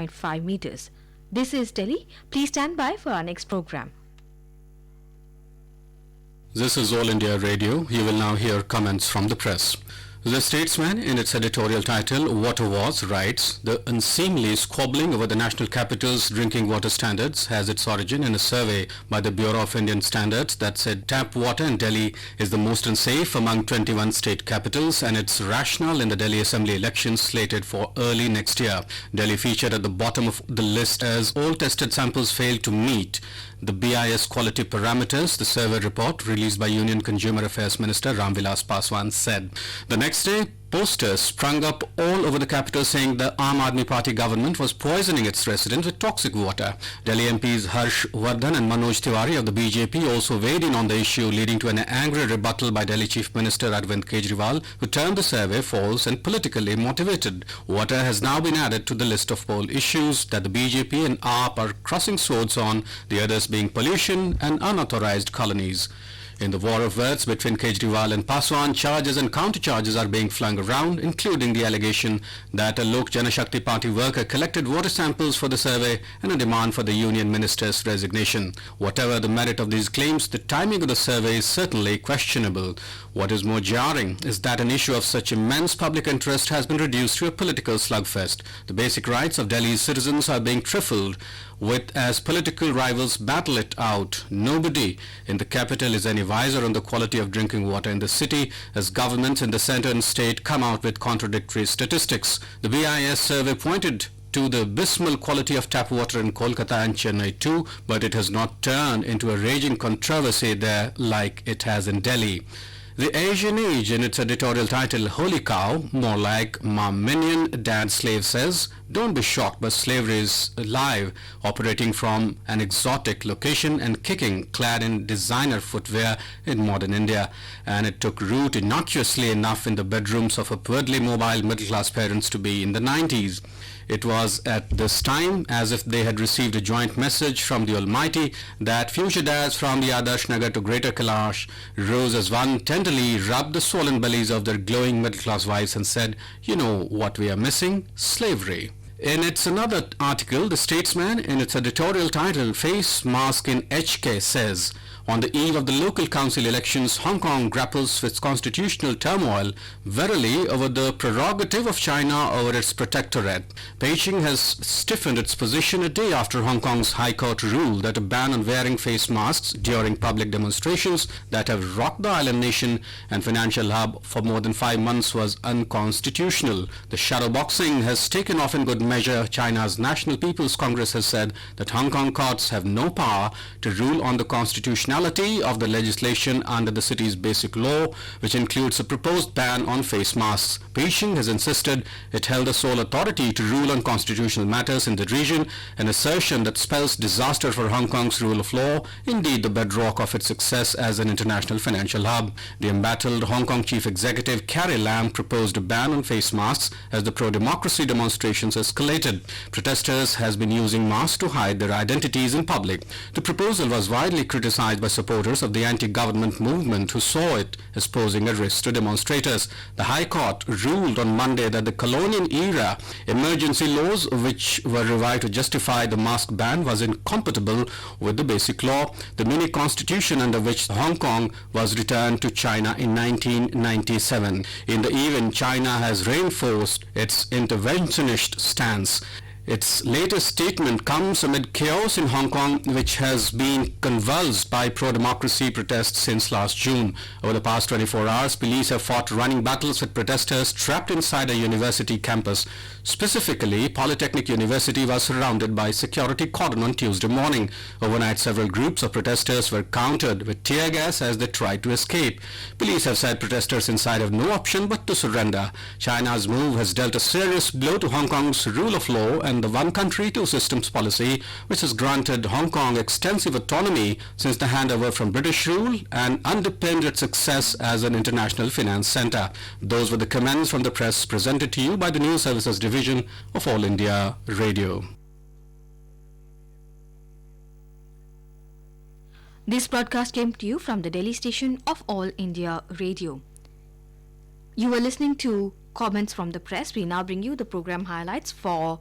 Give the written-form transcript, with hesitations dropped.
105.5 meters. This is Delhi. Please stand by for our next program. This is All India Radio. You will now hear comments from the press. The Statesman, in its editorial title, Water Wars, writes, the unseemly squabbling over the national capital's drinking water standards has its origin in a survey by the Bureau of Indian Standards that said tap water in Delhi is the most unsafe among 21 state capitals, and its rationale in the Delhi Assembly elections slated for early next year. Delhi featured at the bottom of the list as all tested samples failed to meet the BIS quality parameters, the survey report released by Union Consumer Affairs Minister Ram Vilas Paswan said. The next day, posters sprung up all over the capital saying the Aam Aadmi Party government was poisoning its residents with toxic water. Delhi MPs Harsh Vardhan and Manoj Tiwari of the BJP also weighed in on the issue, leading to an angry rebuttal by Delhi Chief Minister Arvind Kejriwal, who termed the survey false and politically motivated. Water has now been added to the list of poll issues that the BJP and AAP are crossing swords on, the others being pollution and unauthorized colonies. In the war of words between Kejriwal and Paswan, charges and counter-charges are being flung around, including the allegation that a Lok Janashakti Party worker collected water samples for the survey and a demand for the union minister's resignation. Whatever the merit of these claims, the timing of the survey is certainly questionable. What is more jarring is that an issue of such immense public interest has been reduced to a political slugfest. The basic rights of Delhi's citizens are being trifled with as political rivals battle it out. Nobody in the capital is any wiser on the quality of drinking water in the city, as governments in the centre and state come out with contradictory statistics. The BIS survey pointed to the abysmal quality of tap water in Kolkata and Chennai too, but it has not turned into a raging controversy there like it has in Delhi. The Asian Age, in its editorial title, Holy Cow, more like Mom Minion, Dad Slave says, don't be shocked, but slavery is alive, operating from an exotic location and kicking, clad in designer footwear in modern India. And it took root innocuously enough in the bedrooms of upwardly mobile middle-class parents to be in the 90s. It was at this time as if they had received a joint message from the Almighty that future dads from the Adarsh Nagar to Greater Kailash rose as one, tenderly rubbed the swollen bellies of their glowing middle-class wives and said, you know what we are missing? Slavery. In its another article, The Statesman, in its editorial title, Face Mask in HK, says, on the eve of the local council elections, Hong Kong grapples with constitutional turmoil, verily over the prerogative of China over its protectorate. Beijing has stiffened its position a day after Hong Kong's High Court ruled that a ban on wearing face masks during public demonstrations that have rocked the island nation and financial hub for more than 5 months was unconstitutional. The shadowboxing has taken off in good measure. China's National People's Congress has said that Hong Kong courts have no power to rule on the constitutionality of the legislation under the city's basic law, which includes a proposed ban on face masks. Beijing has insisted it held the sole authority to rule on constitutional matters in the region, an assertion that spells disaster for Hong Kong's rule of law, indeed the bedrock of its success as an international financial hub. The embattled Hong Kong Chief Executive Carrie Lam proposed a ban on face masks as the pro-democracy demonstrations escalated. Protesters has been using masks to hide their identities in public. The proposal was widely criticized by supporters of the anti-government movement who saw it as posing a risk to demonstrators. The High Court ruled on Monday that the colonial era emergency laws, which were revived to justify the mask ban, was incompatible with the basic law, the mini constitution under which Hong Kong was returned to China in 1997. In the event, China has reinforced its interventionist stance. Its latest statement comes amid chaos in Hong Kong, which has been convulsed by pro-democracy protests since last June. Over the past 24 hours, police have fought running battles with protesters trapped inside a university campus. Specifically, Polytechnic University was surrounded by security cordon on Tuesday morning. Overnight, several groups of protesters were countered with tear gas as they tried to escape. Police have said protesters inside have no option but to surrender. China's move has dealt a serious blow to Hong Kong's rule of law and the one country, two systems policy, which has granted Hong Kong extensive autonomy since the handover from British rule and underpinned its success as an international finance centre. Those were the comments from the press presented to you by the News Services Division of All India Radio. This broadcast came to you from the Delhi station of All India Radio. You were listening to comments from the press. We now bring you the program highlights for